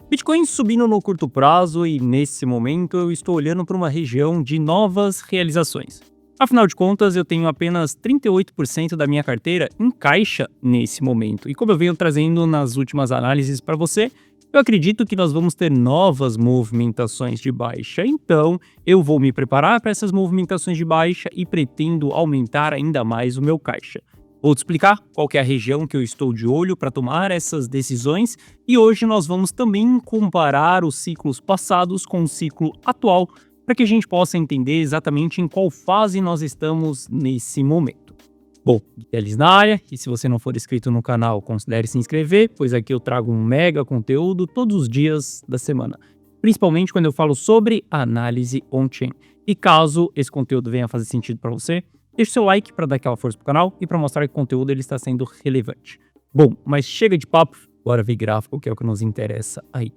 Bitcoin subindo no curto prazo e, nesse momento, eu estou olhando para uma região de novas realizações. Afinal de contas, eu tenho apenas 38% da minha carteira em caixa nesse momento. E como eu venho trazendo nas últimas análises para você, eu acredito que nós vamos ter novas movimentações de baixa. Então, eu vou me preparar para essas movimentações de baixa e pretendo aumentar ainda mais o meu caixa. Vou te explicar qual que é a região que eu estou de olho para tomar essas decisões e hoje nós vamos também comparar os ciclos passados com o ciclo atual para que a gente possa entender exatamente em qual fase nós estamos nesse momento. Bom, Guilherme na área, e se você não for inscrito no canal, considere se inscrever, pois aqui eu trago um mega conteúdo todos os dias da semana, principalmente quando eu falo sobre análise on-chain. E caso esse conteúdo venha fazer sentido para você, deixe seu like para dar aquela força pro canal e para mostrar que o conteúdo ele está sendo relevante. Bom, mas chega de papo, bora ver gráfico, que é o que nos interessa aí.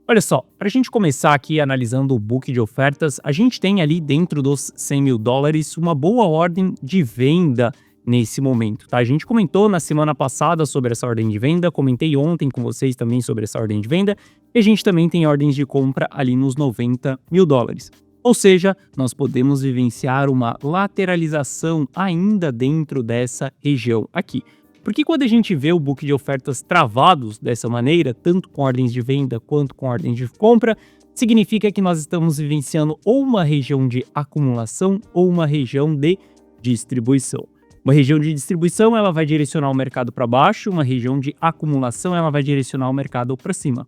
Olha só, para a gente começar aqui analisando o book de ofertas, a gente tem ali dentro dos 100 mil dólares uma boa ordem de venda nesse momento, tá? A gente comentou na semana passada sobre essa ordem de venda, comentei ontem com vocês também sobre essa ordem de venda, e a gente também tem ordens de compra ali nos 90 mil dólares. Ou seja, nós podemos vivenciar uma lateralização ainda dentro dessa região aqui. Porque quando a gente vê o book de ofertas travados dessa maneira, tanto com ordens de venda quanto com ordens de compra, significa que nós estamos vivenciando ou uma região de acumulação ou uma região de distribuição. Uma região de distribuição ela vai direcionar o mercado para baixo, uma região de acumulação ela vai direcionar o mercado para cima.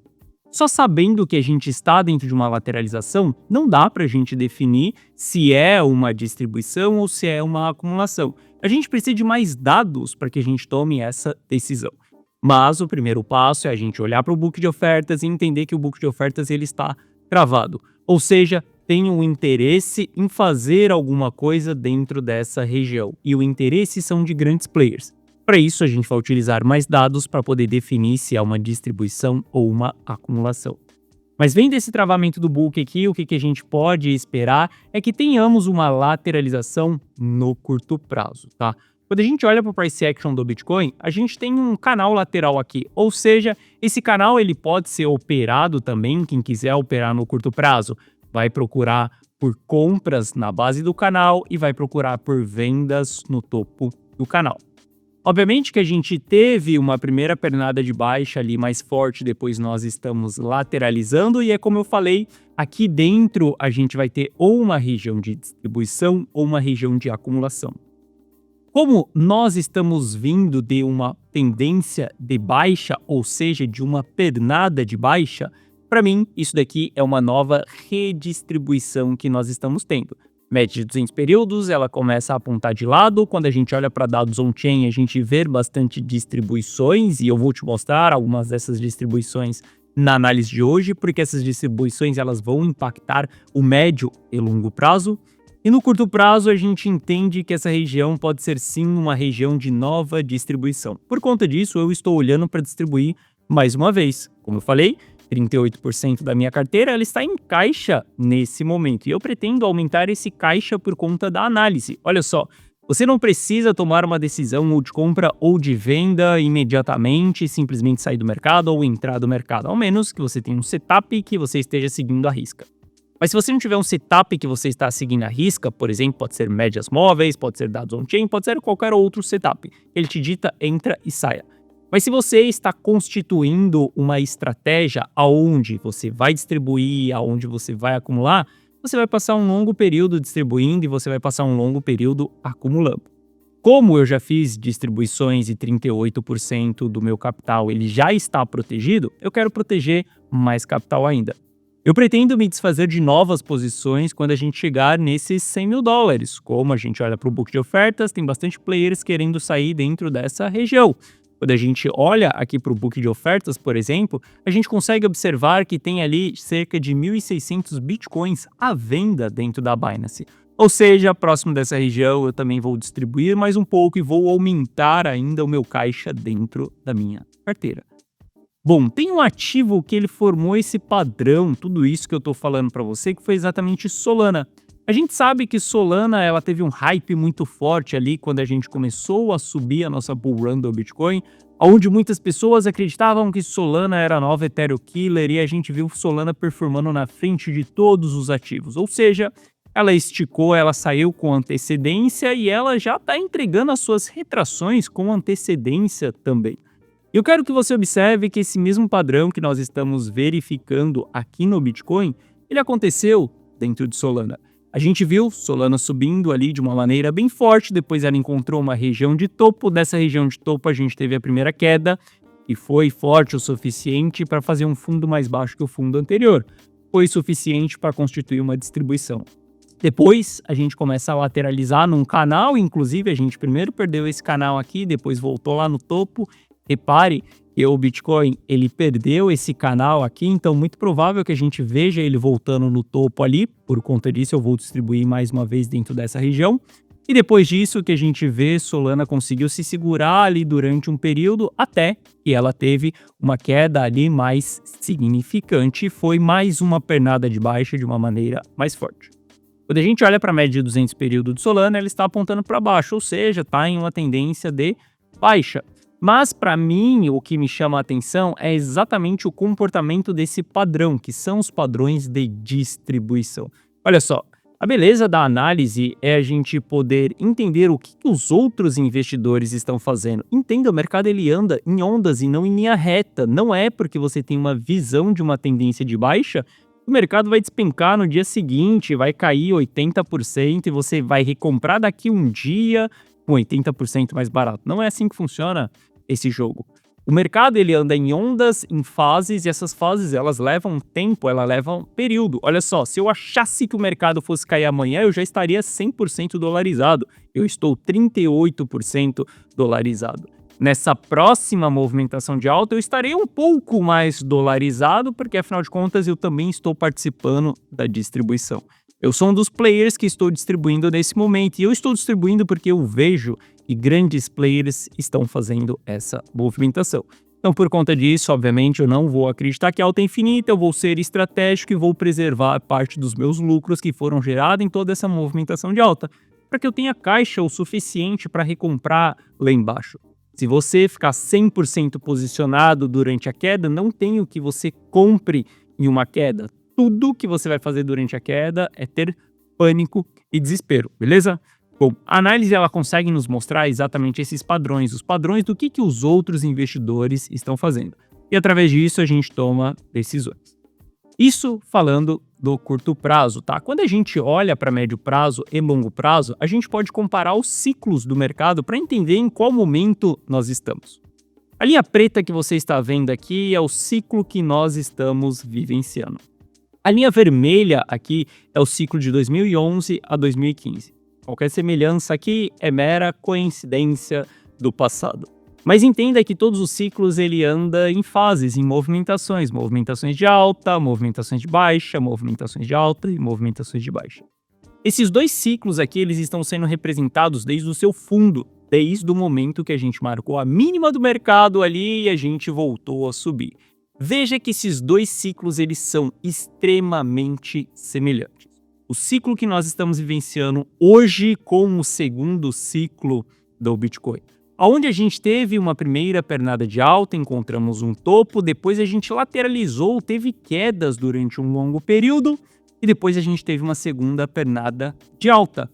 Só sabendo que a gente está dentro de uma lateralização, não dá para a gente definir se é uma distribuição ou se é uma acumulação. A gente precisa de mais dados para que a gente tome essa decisão. Mas o primeiro passo é a gente olhar para o book de ofertas e entender que o book de ofertas ele está travado. Ou seja, tem um interesse em fazer alguma coisa dentro dessa região. E o interesse são de grandes players. Para isso, a gente vai utilizar mais dados para poder definir se é uma distribuição ou uma acumulação. Mas vendo esse travamento do book aqui, o que a gente pode esperar é que tenhamos uma lateralização no curto prazo, tá? Quando a gente olha para o price action do Bitcoin, a gente tem um canal lateral aqui, ou seja, esse canal ele pode ser operado também, quem quiser operar no curto prazo, vai procurar por compras na base do canal e vai procurar por vendas no topo do canal. Obviamente que a gente teve uma primeira pernada de baixa ali mais forte, depois nós estamos lateralizando e é como eu falei, aqui dentro a gente vai ter ou uma região de distribuição ou uma região de acumulação. Como nós estamos vindo de uma tendência de baixa, ou seja, de uma pernada de baixa, para mim isso daqui é uma nova redistribuição que nós estamos tendo. Média de 200 períodos, ela começa a apontar de lado. Quando a gente olha para dados on-chain, a gente vê bastante distribuições e eu vou te mostrar algumas dessas distribuições na análise de hoje, porque essas distribuições elas vão impactar o médio e longo prazo. E no curto prazo, a gente entende que essa região pode ser sim uma região de nova distribuição. Por conta disso, eu estou olhando para distribuir mais uma vez. Como eu falei, 38% da minha carteira ela está em caixa nesse momento. E eu pretendo aumentar esse caixa por conta da análise. Olha só, você não precisa tomar uma decisão ou de compra ou de venda imediatamente, simplesmente sair do mercado ou entrar do mercado, ao menos que você tenha um setup que você esteja seguindo à risca. Mas se você não tiver um setup que você está seguindo à risca, por exemplo, pode ser médias móveis, pode ser dados on-chain, pode ser qualquer outro setup. Ele te dita, entra e saia. Mas se você está constituindo uma estratégia aonde você vai distribuir, aonde você vai acumular, você vai passar um longo período distribuindo e você vai passar um longo período acumulando. Como eu já fiz distribuições e 38% do meu capital ele já está protegido, eu quero proteger mais capital ainda. Eu pretendo me desfazer de novas posições quando a gente chegar nesses 100 mil dólares. Como a gente olha para o book de ofertas, tem bastante players querendo sair dentro dessa região. Quando a gente olha aqui para o book de ofertas, por exemplo, a gente consegue observar que tem ali cerca de 1.600 bitcoins à venda dentro da Binance. Ou seja, próximo dessa região eu também vou distribuir mais um pouco e vou aumentar ainda o meu caixa dentro da minha carteira. Bom, tem um ativo que ele formou esse padrão, tudo isso que eu estou falando para você, que foi exatamente Solana. A gente sabe que Solana ela teve um hype muito forte ali quando a gente começou a subir a nossa bull run do Bitcoin. onde muitas pessoas acreditavam que Solana era a nova Ethereum Killer e a gente viu Solana performando na frente de todos os ativos. Ou seja, ela esticou, ela saiu com antecedência e ela já está entregando as suas retrações com antecedência também. Eu quero que você observe que esse mesmo padrão que nós estamos verificando aqui no Bitcoin, ele aconteceu dentro de Solana. A gente viu Solana subindo ali de uma maneira bem forte, depois ela encontrou uma região de topo, dessa região de topo a gente teve a primeira queda, e foi forte o suficiente para fazer um fundo mais baixo que o fundo anterior. Foi suficiente para constituir uma distribuição. Depois a gente começa a lateralizar num canal, inclusive a gente primeiro perdeu esse canal aqui, depois voltou lá no topo. Repare que o Bitcoin ele perdeu esse canal aqui, então muito provável que a gente veja ele voltando no topo ali. Por conta disso eu vou distribuir mais uma vez dentro dessa região. E depois disso que a gente vê, Solana conseguiu se segurar ali durante um período até que ela teve uma queda ali mais significante. Foi mais uma pernada de baixa de uma maneira mais forte. Quando a gente olha para a média de 200 período de Solana, ela está apontando para baixo, ou seja, está em uma tendência de baixa. Mas, para mim, o que me chama a atenção é exatamente o comportamento desse padrão, que são os padrões de distribuição. Olha só, a beleza da análise é a gente poder entender o que os outros investidores estão fazendo. Entenda, o mercado ele anda em ondas e não em linha reta. Não é porque você tem uma visão de uma tendência de baixa, o mercado vai despencar no dia seguinte, vai cair 80% e você vai recomprar daqui um dia com 80% mais barato. Não é assim que funciona esse jogo. O mercado ele anda em ondas, em fases, e essas fases elas levam tempo, elas levam período. Olha só, se eu achasse que o mercado fosse cair amanhã, eu já estaria 100% dolarizado. Eu estou 38% dolarizado. Nessa próxima movimentação de alta, eu estarei um pouco mais dolarizado, porque afinal de contas eu também estou participando da distribuição. Eu sou um dos players que estou distribuindo nesse momento, e eu estou distribuindo porque eu vejo que grandes players estão fazendo essa movimentação. Então, por conta disso, obviamente, eu não vou acreditar que a alta é infinita, eu vou ser estratégico e vou preservar parte dos meus lucros que foram gerados em toda essa movimentação de alta, para que eu tenha caixa o suficiente para recomprar lá embaixo. Se você ficar 100% posicionado durante a queda, não tem o que você compre em uma queda. Tudo que você vai fazer durante a queda é ter pânico e desespero, beleza? Bom, a análise ela consegue nos mostrar exatamente esses padrões, os padrões do que os outros investidores estão fazendo. E através disso a gente toma decisões. Isso falando do curto prazo, tá? Quando a gente olha para médio prazo e longo prazo, a gente pode comparar os ciclos do mercado para entender em qual momento nós estamos. A linha preta que você está vendo aqui é o ciclo que nós estamos vivenciando. A linha vermelha aqui é o ciclo de 2011 a 2015. Qualquer semelhança aqui é mera coincidência do passado. Mas entenda que todos os ciclos ele anda em fases, em movimentações de alta, movimentações de baixa, movimentações de alta e movimentações de baixa. Esses dois ciclos aqui eles estão sendo representados desde o seu fundo, desde o momento que a gente marcou a mínima do mercado ali e a gente voltou a subir. Veja que esses dois ciclos eles são extremamente semelhantes. O ciclo que nós estamos vivenciando hoje com o segundo ciclo do Bitcoin. Onde a gente teve uma primeira pernada de alta, encontramos um topo, depois a gente lateralizou, teve quedas durante um longo período e depois a gente teve uma segunda pernada de alta.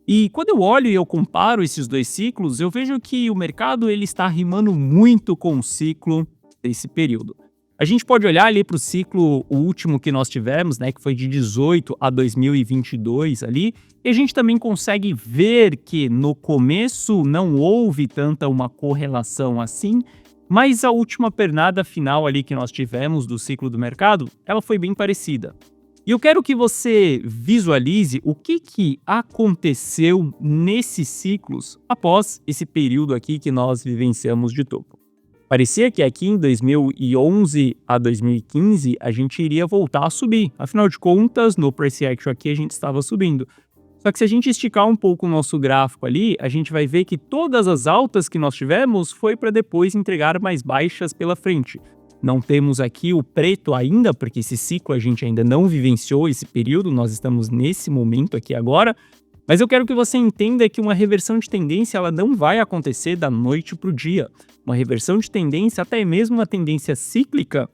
E quando eu olho e eu comparo esses dois ciclos, eu vejo que o mercado ele está rimando muito com o ciclo desse período. A gente pode olhar ali para o ciclo, o último que nós tivemos, né, que foi de 18 a 2022 ali, e a gente também consegue ver que no começo não houve tanta uma correlação assim, mas a última pernada final ali que nós tivemos do ciclo do mercado, ela foi bem parecida. E eu quero que você visualize o que aconteceu nesses ciclos após esse período aqui que nós vivenciamos de topo. Parecia que aqui em 2011 a 2015 a gente iria voltar a subir. Afinal de contas, no Price Action aqui a gente estava subindo. Só que se a gente esticar um pouco o nosso gráfico ali, a gente vai ver que todas as altas que nós tivemos foi para depois entregar mais baixas pela frente. Não temos aqui o preto ainda, porque esse ciclo a gente ainda não vivenciou esse período, nós estamos nesse momento aqui agora. Mas eu quero que você entenda que uma reversão de tendência ela não vai acontecer da noite para o dia. Uma reversão de tendência, até mesmo uma tendência cíclica,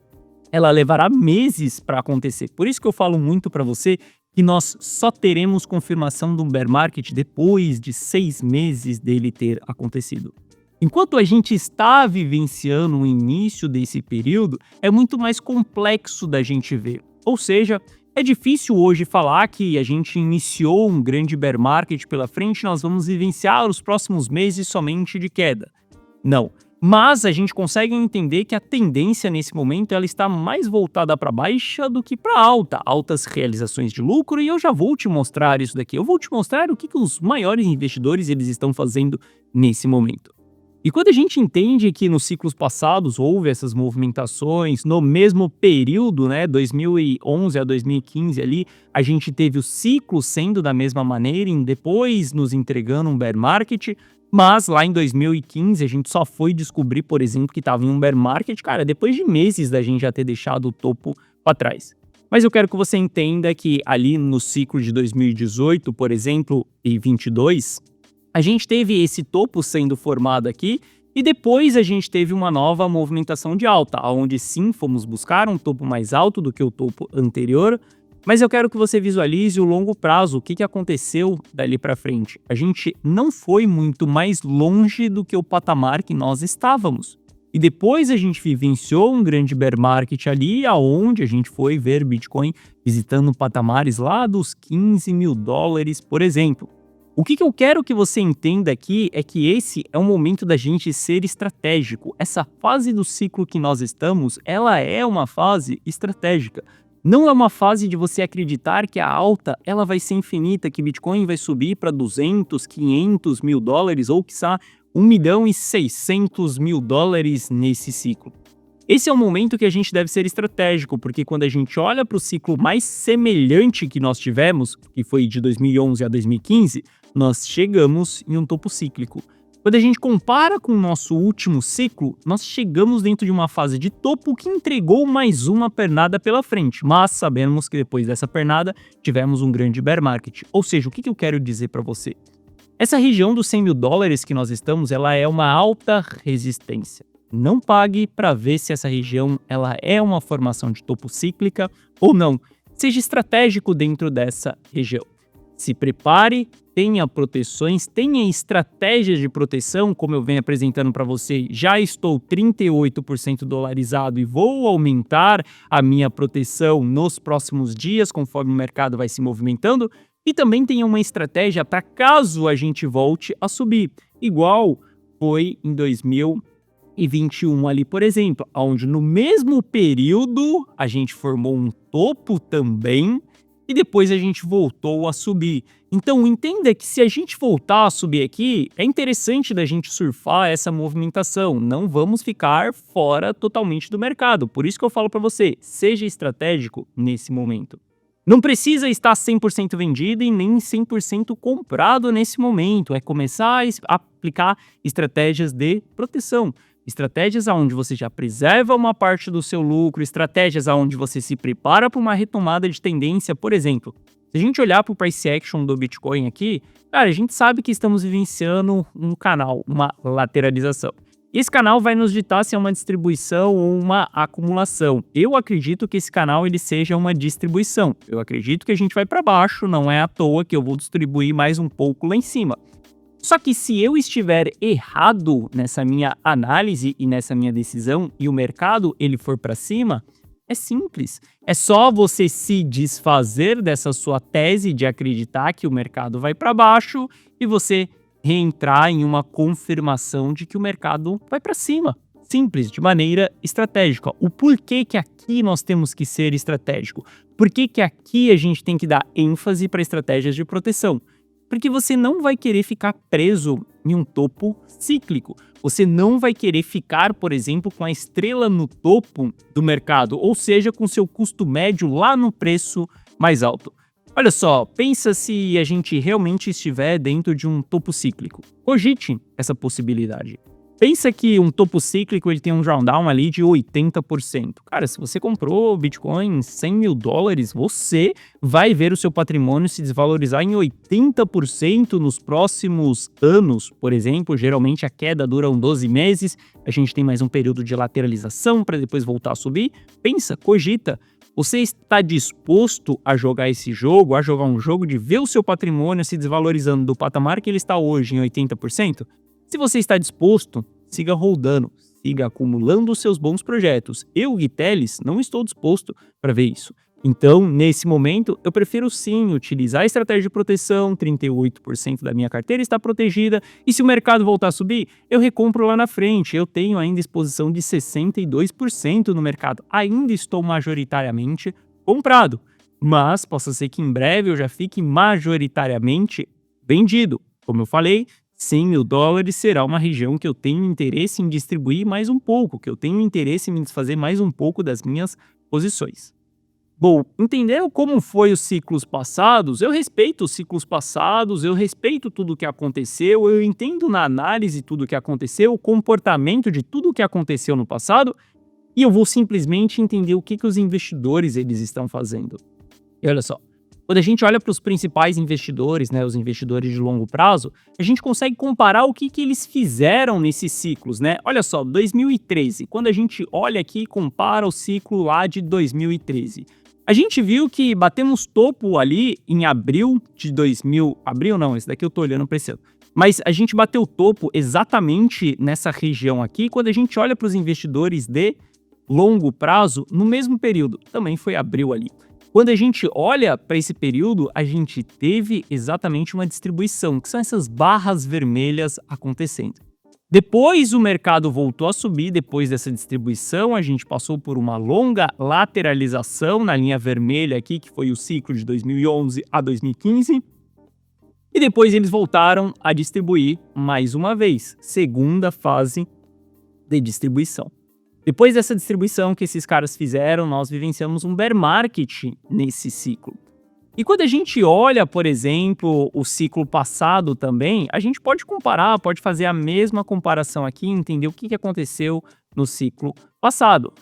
ela levará meses para acontecer. Por isso que eu falo muito para você que nós só teremos confirmação do bear market depois de 6 meses dele ter acontecido. Enquanto a gente está vivenciando o início desse período, é muito mais complexo da gente ver. Ou seja, é difícil hoje falar que a gente iniciou um grande bear market pela frente, nós vamos vivenciar os próximos meses somente de queda. Não. Mas a gente consegue entender que a tendência nesse momento ela está mais voltada para baixa do que para alta, altas realizações de lucro, e eu já vou te mostrar isso daqui. Eu vou te mostrar o que os maiores investidores eles estão fazendo nesse momento. E quando a gente entende que nos ciclos passados houve essas movimentações, no mesmo período, 2011 a 2015 ali, a gente teve o ciclo sendo da mesma maneira e depois nos entregando um bear market, mas lá em 2015 a gente só foi descobrir, por exemplo, que estava em um bear market, cara, depois de meses da gente já ter deixado o topo para trás. Mas eu quero que você entenda que ali no ciclo de 2018, por exemplo, e 22, a gente teve esse topo sendo formado aqui e depois a gente teve uma nova movimentação de alta, onde sim fomos buscar um topo mais alto do que o topo anterior, mas eu quero que você visualize o longo prazo, o que aconteceu dali para frente. A gente não foi muito mais longe do que o patamar que nós estávamos. E depois a gente vivenciou um grande bear market ali, aonde a gente foi ver Bitcoin visitando patamares lá dos $15 mil, por exemplo. O que eu quero que você entenda aqui é que esse é o momento da gente ser estratégico. Essa fase do ciclo que nós estamos, ela é uma fase estratégica. Não é uma fase de você acreditar que a alta ela vai ser infinita, que Bitcoin vai subir para 200, 500 mil dólares ou, quiçá, 1.600.000 nesse ciclo. Esse é o momento que a gente deve ser estratégico, porque quando a gente olha para o ciclo mais semelhante que nós tivemos, que foi de 2011 a 2015, nós chegamos em um topo cíclico. Quando a gente compara com o nosso último ciclo, nós chegamos dentro de uma fase de topo que entregou mais uma pernada pela frente, mas sabemos que depois dessa pernada tivemos um grande bear market. Ou seja, o que eu quero dizer para você? Essa região dos $100 mil que nós estamos, ela é uma alta resistência. Não pague para ver se essa região ela é uma formação de topo cíclica ou não. Seja estratégico dentro dessa região. Se prepare, tenha proteções, tenha estratégias de proteção, como eu venho apresentando para você. Já estou 38% dolarizado e vou aumentar a minha proteção nos próximos dias, conforme o mercado vai se movimentando. E também tenha uma estratégia para caso a gente volte a subir, igual foi em 2021 ali, por exemplo, onde no mesmo período a gente formou um topo também e depois a gente voltou a subir. Então entenda que se a gente voltar a subir aqui, é interessante da gente surfar essa movimentação, não vamos ficar fora totalmente do mercado. Por isso que eu falo para você, seja estratégico nesse momento. Não precisa estar 100% vendido e nem 100% comprado nesse momento, é começar a aplicar estratégias de proteção. Estratégias onde você já preserva uma parte do seu lucro, estratégias onde você se prepara para uma retomada de tendência. Por exemplo, se a gente olhar para o price action do Bitcoin aqui, cara, a gente sabe que estamos vivenciando um canal, uma lateralização. Esse canal vai nos ditar se é uma distribuição ou uma acumulação. Eu acredito que esse canal ele seja uma distribuição. Eu acredito que a gente vai para baixo, não é à toa que eu vou distribuir mais um pouco lá em cima. Só que se eu estiver errado nessa minha análise e nessa minha decisão e o mercado ele for para cima, é simples. É só você se desfazer dessa sua tese de acreditar que o mercado vai para baixo e você reentrar em uma confirmação de que o mercado vai para cima. Simples, de maneira estratégica. O porquê que aqui nós temos que ser estratégico? Por que aqui a gente tem que dar ênfase para estratégias de proteção? Porque você não vai querer ficar preso em um topo cíclico. Você não vai querer ficar, por exemplo, com a estrela no topo do mercado, ou seja, com seu custo médio lá no preço mais alto. Olha só, pensa se a gente realmente estiver dentro de um topo cíclico. Cogite essa possibilidade. Pensa que um topo cíclico ele tem um drawdown ali de 80%. Cara, se você comprou Bitcoin em $100.000, você vai ver o seu patrimônio se desvalorizar em 80% nos próximos anos. Por exemplo, geralmente a queda dura 12 meses, a gente tem mais um período de lateralização para depois voltar a subir. Pensa, cogita. Você está disposto a jogar esse jogo, a jogar um jogo de ver o seu patrimônio se desvalorizando do patamar que ele está hoje em 80%? Se você está disposto, siga rodando, siga acumulando os seus bons projetos. Eu, Gui Teles, não estou disposto para ver isso. Então, nesse momento, eu prefiro sim utilizar a estratégia de proteção, 38% da minha carteira está protegida, e se o mercado voltar a subir, eu recompro lá na frente. Eu tenho ainda exposição de 62% no mercado, ainda estou majoritariamente comprado, mas possa ser que em breve eu já fique majoritariamente vendido. Como eu falei, $100.000 será uma região que eu tenho interesse em distribuir mais um pouco, que eu tenho interesse em me desfazer mais um pouco das minhas posições. Bom, entendeu como foi os ciclos passados? Eu respeito os ciclos passados, eu respeito tudo o que aconteceu, eu entendo na análise tudo o que aconteceu, o comportamento de tudo o que aconteceu no passado, e eu vou simplesmente entender o que os investidores eles estão fazendo. E olha só, quando a gente olha para os principais investidores, né, os investidores de longo prazo, a gente consegue comparar o que eles fizeram nesses ciclos, né? Olha só, 2013, quando a gente olha aqui e compara o ciclo lá de 2013, a gente viu que batemos topo ali em abril de 2000, abril não, esse daqui eu tô olhando para esse ano, mas a gente bateu topo exatamente nessa região aqui quando a gente olha para os investidores de longo prazo no mesmo período, também foi abril ali. Quando a gente olha para esse período, a gente teve exatamente uma distribuição, que são essas barras vermelhas acontecendo. Depois o mercado voltou a subir, depois dessa distribuição, a gente passou por uma longa lateralização na linha vermelha aqui, que foi o ciclo de 2011 a 2015. E depois eles voltaram a distribuir mais uma vez, segunda fase de distribuição. Depois dessa distribuição que esses caras fizeram, nós vivenciamos um bear market nesse ciclo. E quando a gente olha, por exemplo, o ciclo passado também, a gente pode comparar, pode fazer a mesma comparação aqui e entender o que aconteceu no ciclo passado.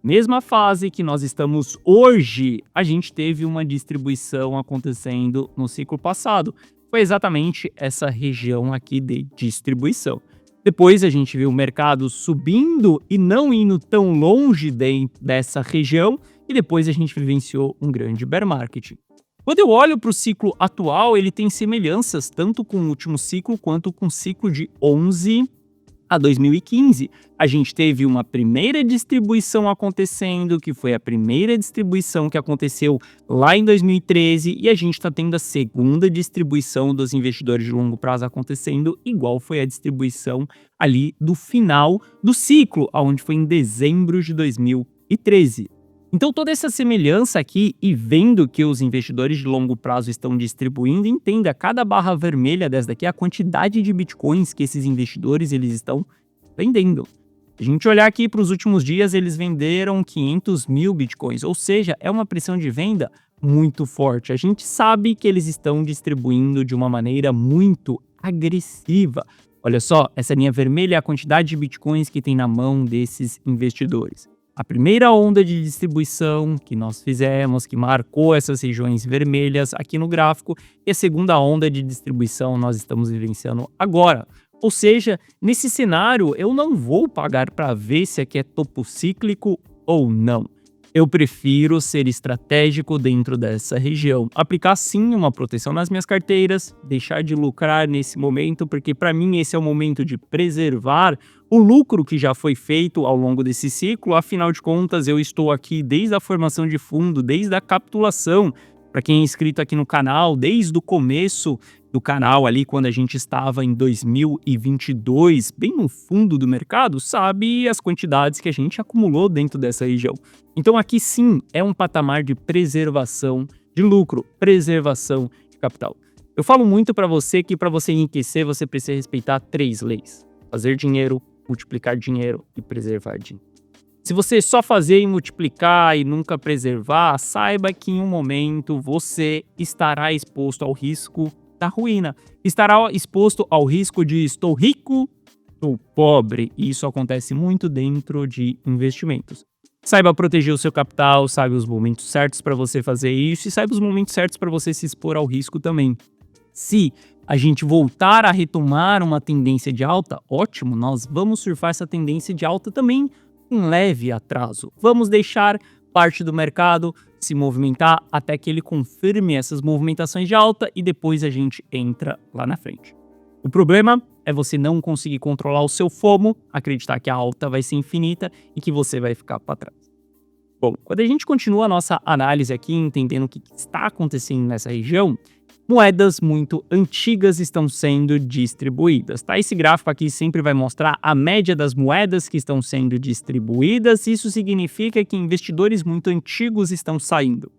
Mesma fase que nós estamos hoje, a gente teve uma distribuição acontecendo no ciclo passado. Foi exatamente essa região aqui de distribuição. Depois a gente viu o mercado subindo e não indo tão longe dessa região, e depois a gente vivenciou um grande bear market. Quando eu olho para o ciclo atual, ele tem semelhanças tanto com o último ciclo quanto com o ciclo de 11 a 2015. A gente teve uma primeira distribuição acontecendo, que foi a primeira distribuição que aconteceu lá em 2013, e a gente está tendo a segunda distribuição dos investidores de longo prazo acontecendo, igual foi a distribuição ali do final do ciclo, onde foi em dezembro de 2013. Então toda essa semelhança aqui, e vendo que os investidores de longo prazo estão distribuindo, entenda, cada barra vermelha dessa daqui é a quantidade de bitcoins que esses investidores eles estão vendendo. A gente olhar aqui para os últimos dias, eles venderam 500 mil bitcoins, ou seja, é uma pressão de venda muito forte. A gente sabe que eles estão distribuindo de uma maneira muito agressiva. Olha só, essa linha vermelha é a quantidade de bitcoins que tem na mão desses investidores. A primeira onda de distribuição que nós fizemos, que marcou essas regiões vermelhas aqui no gráfico, e a segunda onda de distribuição nós estamos vivenciando agora. Ou seja, nesse cenário eu não vou pagar para ver se aqui é topo cíclico ou não. Eu prefiro ser estratégico dentro dessa região, aplicar sim uma proteção nas minhas carteiras, deixar de lucrar nesse momento, porque para mim esse é o momento de preservar o lucro que já foi feito ao longo desse ciclo. Afinal de contas, eu estou aqui desde a formação de fundo, desde a capitulação, para quem é inscrito aqui no canal, desde o começo do canal ali, quando a gente estava em 2022, bem no fundo do mercado, sabe as quantidades que a gente acumulou dentro dessa região. Então aqui sim é um patamar de preservação de lucro, preservação de capital. Eu falo muito para você que para você enriquecer, você precisa respeitar 3 leis: fazer dinheiro, multiplicar dinheiro e preservar dinheiro. Se você só fazer e multiplicar e nunca preservar, saiba que em um momento você estará exposto ao risco da ruína. Estará exposto ao risco de estou rico, pobre, e isso acontece muito dentro de investimentos. Saiba proteger o seu capital, saiba os momentos certos para você fazer isso e saiba os momentos certos para você se expor ao risco também. Se a gente voltar a retomar uma tendência de alta, ótimo, nós vamos surfar essa tendência de alta também em leve atraso. Vamos deixar parte do mercado se movimentar até que ele confirme essas movimentações de alta e depois a gente entra lá na frente. O problema é você não conseguir controlar o seu FOMO, acreditar que a alta vai ser infinita e que você vai ficar para trás. Bom, quando a gente continua a nossa análise aqui, entendendo o que está acontecendo nessa região, moedas muito antigas estão sendo distribuídas, tá? Esse gráfico aqui sempre vai mostrar a média das moedas que estão sendo distribuídas. Isso significa que investidores muito antigos estão saindo.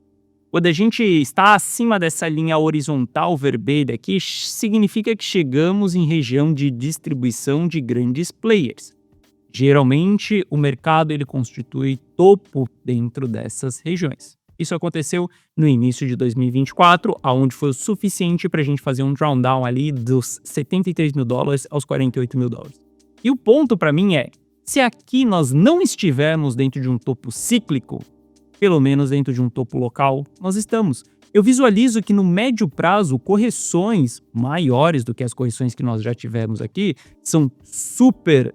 Quando a gente está acima dessa linha horizontal vermelha aqui, significa que chegamos em região de distribuição de grandes players. Geralmente, o mercado ele constitui topo dentro dessas regiões. Isso aconteceu no início de 2024, onde foi o suficiente para a gente fazer um drawdown ali dos 73 mil dólares aos 48 mil dólares. E o ponto para mim é, se aqui nós não estivermos dentro de um topo cíclico, pelo menos dentro de um topo local, nós estamos. Eu visualizo que no médio prazo, correções maiores do que as correções que nós já tivemos aqui são super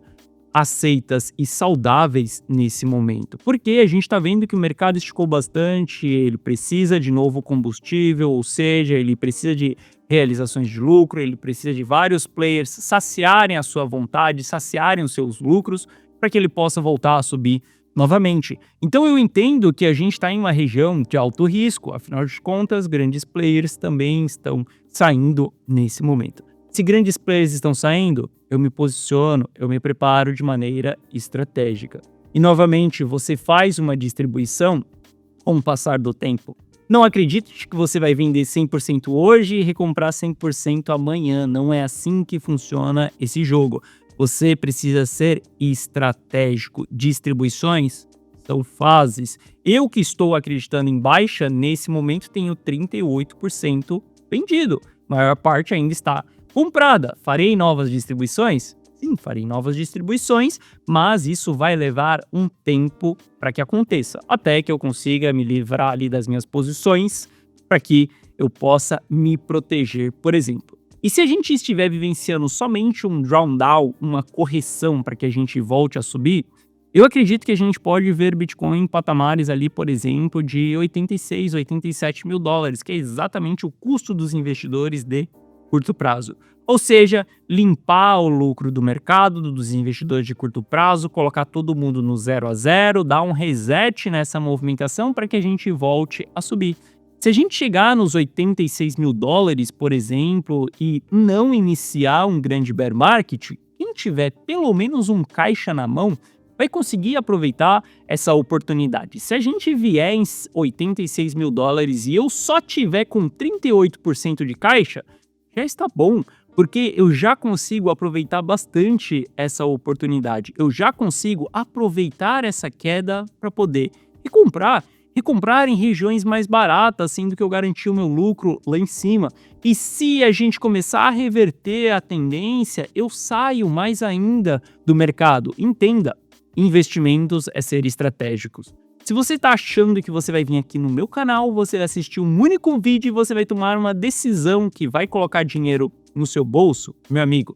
aceitas e saudáveis nesse momento. Porque a gente está vendo que o mercado esticou bastante, ele precisa de novo combustível, ou seja, ele precisa de realizações de lucro, ele precisa de vários players saciarem a sua vontade, saciarem os seus lucros, para que ele possa voltar a subir novamente. Então eu entendo que a gente está em uma região de alto risco, afinal de contas, grandes players também estão saindo nesse momento. Se grandes players estão saindo, eu me posiciono, eu me preparo de maneira estratégica. E novamente, você faz uma distribuição com o passar do tempo. Não acredite que você vai vender 100% hoje e recomprar 100% amanhã. Não é assim que funciona esse jogo. Você precisa ser estratégico. Distribuições são fases. Eu que estou acreditando em baixa, nesse momento tenho 38% vendido. A maior parte ainda está comprada. Farei novas distribuições? Sim, farei novas distribuições, mas isso vai levar um tempo para que aconteça, até que eu consiga me livrar ali das minhas posições para que eu possa me proteger, por exemplo. E se a gente estiver vivenciando somente um drawdown, uma correção para que a gente volte a subir, eu acredito que a gente pode ver Bitcoin em patamares ali, por exemplo, de 86, 87 mil dólares, que é exatamente o custo dos investidores de curto prazo. Ou seja, limpar o lucro do mercado, dos investidores de curto prazo, colocar todo mundo no 0 a 0, dar um reset nessa movimentação para que a gente volte a subir. Se a gente chegar nos 86 mil dólares, por exemplo, e não iniciar um grande bear market, quem tiver pelo menos um caixa na mão vai conseguir aproveitar essa oportunidade. Se a gente vier em 86 mil dólares e eu só tiver com 38% de caixa, já está bom, porque eu já consigo aproveitar bastante essa oportunidade. Eu já consigo aproveitar essa queda para poder recomprar em regiões mais baratas, sendo que eu garanti o meu lucro lá em cima. E se a gente começar a reverter a tendência, eu saio mais ainda do mercado. Entenda, investimentos é ser estratégicos. Se você está achando que você vai vir aqui no meu canal, você vai assistir um único vídeo e você vai tomar uma decisão que vai colocar dinheiro no seu bolso, meu amigo,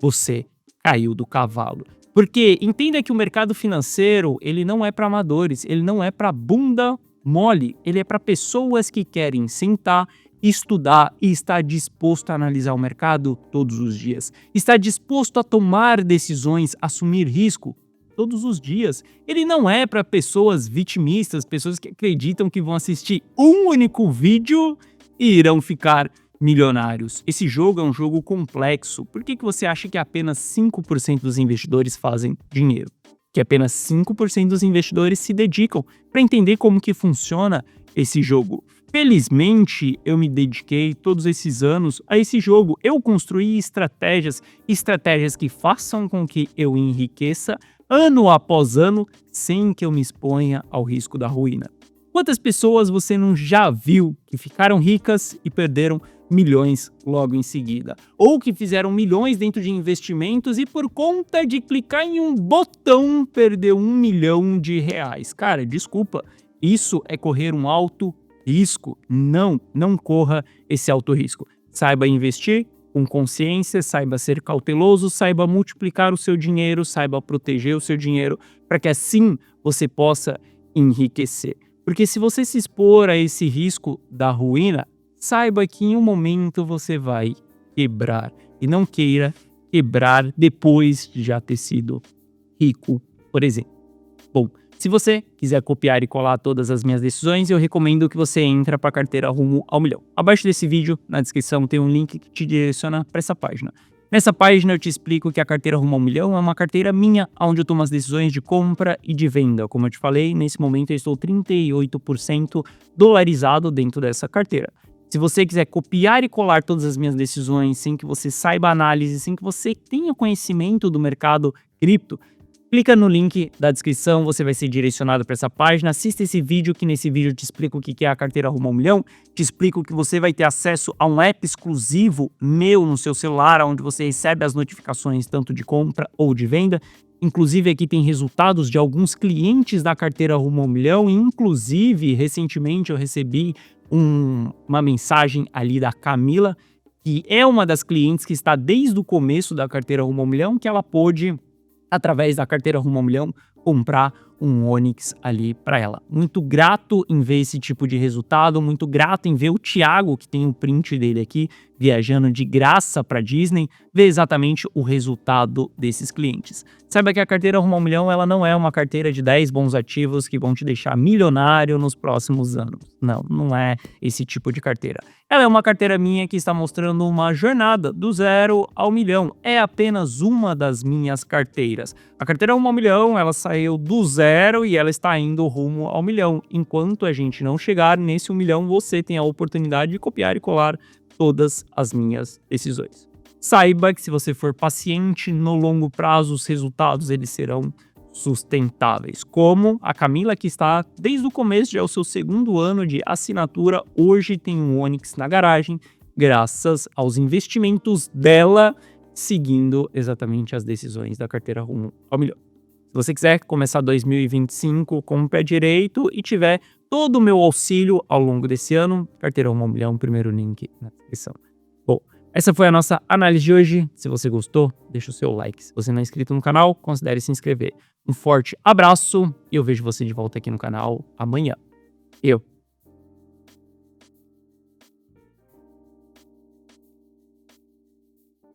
você caiu do cavalo. Porque entenda que o mercado financeiro, ele não é para amadores, ele não é para bunda mole, ele é para pessoas que querem sentar, estudar e estar disposto a analisar o mercado todos os dias. Estar disposto a tomar decisões, assumir risco todos os dias. Ele não é para pessoas vitimistas, pessoas que acreditam que vão assistir um único vídeo e irão ficar milionários. Esse jogo é um jogo complexo. Por que você acha que apenas 5% dos investidores fazem dinheiro? Que apenas 5% dos investidores se dedicam para entender como que funciona esse jogo. Felizmente, eu me dediquei todos esses anos a esse jogo. Eu construí estratégias que façam com que eu enriqueça ano após ano, sem que eu me exponha ao risco da ruína. Quantas pessoas você não já viu que ficaram ricas e perderam milhões logo em seguida. Ou que fizeram milhões dentro de investimentos e por conta de clicar em um botão perdeu R$ 1 milhão. Cara, desculpa, isso é correr um alto risco. Não corra esse alto risco. Saiba investir com consciência, saiba ser cauteloso, saiba multiplicar o seu dinheiro, saiba proteger o seu dinheiro, para que assim você possa enriquecer. Porque se você se expor a esse risco da ruína, saiba que em um momento você vai quebrar. E não queira quebrar depois de já ter sido rico, por exemplo. Bom, se você quiser copiar e colar todas as minhas decisões, eu recomendo que você entre para a carteira Rumo ao Milhão. Abaixo desse vídeo, na descrição, tem um link que te direciona para essa página. Nessa página eu te explico que a carteira Rumo ao Milhão é uma carteira minha, onde eu tomo as decisões de compra e de venda. Como eu te falei, nesse momento eu estou 38% dolarizado dentro dessa carteira. Se você quiser copiar e colar todas as minhas decisões sem que você saiba análise, sem que você tenha conhecimento do mercado cripto, clica no link da descrição, você vai ser direcionado para essa página. Assista esse vídeo, que nesse vídeo eu te explico o que é a carteira Rumo ao Milhão. Te explico que você vai ter acesso a um app exclusivo meu no seu celular, onde você recebe as notificações tanto de compra ou de venda. Inclusive aqui tem resultados de alguns clientes da carteira Rumo ao Milhão. E inclusive, recentemente eu recebi uma mensagem ali da Camila, que é uma das clientes que está desde o começo da carteira Rumo ao Milhão, que ela pôde, através da carteira Rumo ao Milhão, comprar um Onix ali para ela. Muito grato em ver esse tipo de resultado, muito grato em ver o Thiago, que tem o print dele aqui, viajando de graça para Disney, ver exatamente o resultado desses clientes. Saiba que a carteira Rumo ao Milhão, ela não é uma carteira de 10 bons ativos que vão te deixar milionário nos próximos anos. Não é esse tipo de carteira. Ela é uma carteira minha que está mostrando uma jornada do 0 ao milhão. É apenas uma das minhas carteiras. A carteira Rumo ao Milhão, ela saiu do 0 e ela está indo rumo ao milhão. Enquanto a gente não chegar nesse 1 milhão, você tem a oportunidade de copiar e colar todas as minhas decisões. Saiba que se você for paciente, no longo prazo os resultados eles serão sustentáveis. Como a Camila, que está desde o começo, já é o seu 2º ano de assinatura, hoje tem um Onix na garagem, graças aos investimentos dela, seguindo exatamente as decisões da carteira Rumo ao Milhão. Se você quiser começar 2025 com o pé direito e tiver todo o meu auxílio ao longo desse ano, carteira Rumo ao Milhão, primeiro link na descrição. Bom, essa foi a nossa análise de hoje. Se você gostou, deixa o seu like. Se você não é inscrito no canal, considere se inscrever. Um forte abraço e eu vejo você de volta aqui no canal amanhã.